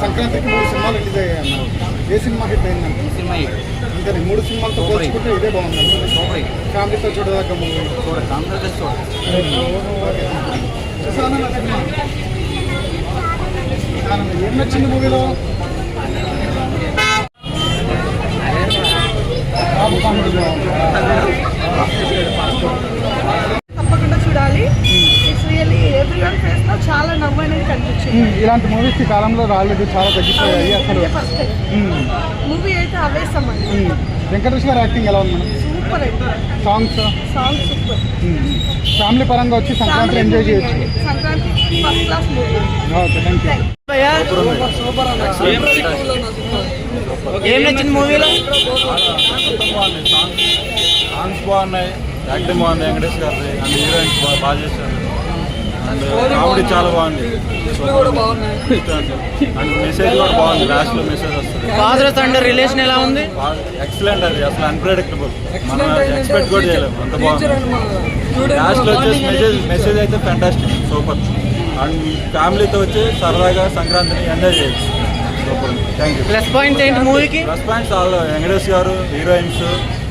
సంక్రాంతికి 3 సినిమాలు రిలీజ్ అయ్యాయి అన్నారు. ఏ సినిమా హిట్ అయిందంటే? సినిమా ఇంకా 3 సినిమాలతో పోల్చుకుంటే ఇదే బాగుంది. ఫ్యామిలీతో చూడదగ్గ మూవీ. చూసాను నా సినిమా. ఏం నచ్చింది మూవీలో? తప్పకుండా చూడాలి. ఇట్స్ రియల్లీ ఎవ్రీవన్ ఫేస్ లో చాలా నవ్వు అనేది కనిపించింది. ఇలాంటి మూవీస్ ఈ కాలంలో రాలేదు, చాలా తగ్గిపోయాయి అసలు. ఫస్ట్ మూవీ అయితే ఆవేశం అండి. వెంకటేష్ గారు యాక్టింగ్ ఎలా ఉంది మేడం? సూపర్ అయితే సాంగ్స్ సూపర్. ఫ్యామిలీ పరంగా వచ్చి సంక్రాంతి ఎంజాయ్ చేయొచ్చు. Sankranti first class movie. Okay, thank you. ఏం నచ్చింది మూవీలో? సాంగ్స్ బాగున్నాయి, యాక్టింగ్ బాగుంది వెంకటేష్ గారిది, అండ్ హీరోయిన్స్ బాగా చేశారు, అండ్ కామెడీ చాలా బాగుంది, అండ్ మెసేజ్ కూడా బాగుంది. లాస్ట్ లో మెసేజ్ వస్తుంది. ఫాదర్ తండ్రి రిలేషన్ ఎలా ఉంది? ఎక్సలెంట్, అది అసలు అన్ప్రెడిక్టబుల్, మనం ఎక్స్పెక్ట్ కూడా చేయలేము, అంత బాగుంది. లాస్ట్ లో వచ్చేసి మెసేజ్ అయితే ఫ్యాంటాస్టిక్, సూపర్. అండ్ ఫ్యామిలీతో వచ్చి సరదాగా సంక్రాంతిని ఎంజాయ్ చేయొచ్చు. Super, thank you. Plus points ఏంటి మూవీకి? ప్లస్ పాయింట్స్ ఆల్ వెంకటేష్ గారు, heroines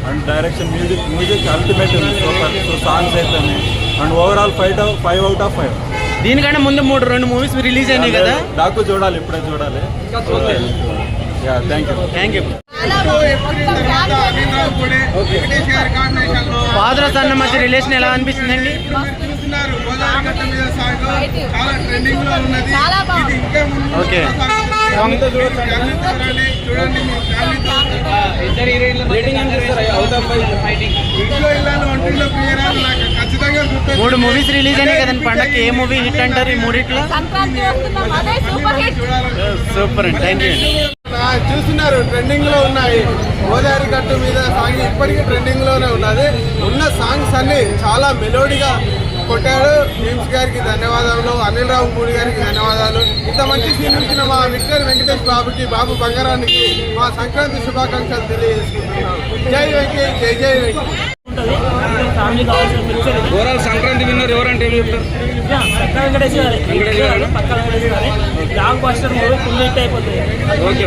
and direction, music ultimate ఉంది, సూపర్. సో సాంగ్స్ అయితే అండ్ ఓవరాల్ 5 out of 5. దీనికంటే ముందు 2 మూవీస్ రిలీజ్ అయినాయి కదా? డాకు చూడాలి, ఇప్పుడే చూడాలి. Okay, yeah, thank you. Father son మధ్య రిలేషన్ ఎలా అనిపిస్తుందండి? ఓకే, మూడు మూవీస్ రిలీజ్ అయినాయి కదండి పండగకి. ఏ మూవీ హిట్ అంటారు ఈ మూడిట్లో? సూపర్ అండి, థ్యాంక్ యూ. చూస్తున్నారు, ట్రెండింగ్ లో ఉన్నాయి. గోదావరి గట్టు మీద సాంగ్ ఇప్పటికీ ట్రెండింగ్ లోనే ఉన్నది. ఉన్న సాంగ్స్ అన్ని చాలా మెలోడీగా కొట్టాడు. భీమ్స్ గారికి ధన్యవాదాలు, అనిల్ రావుపూడి గారికి ధన్యవాదాలు. ఇంత మంచి సీన్ ఇచ్చిన మా విక్టర్ వెంకటేష్ బాబుకి, బాబు బంగారానికి మా సంక్రాంతి శుభాకాంక్షలు తెలియజేసుకుంటున్నాం. జై వెంకీ, జై జై వెంకీ. ఓవరాల్ సంక్రాంతి విన్నర్ ఎవరంటే ఏం చెప్తారు? వెంకటేష్ గారు పక్క వెంకటేష్ గారు block buster movie full hit అయిపోతుంది. ఓకే.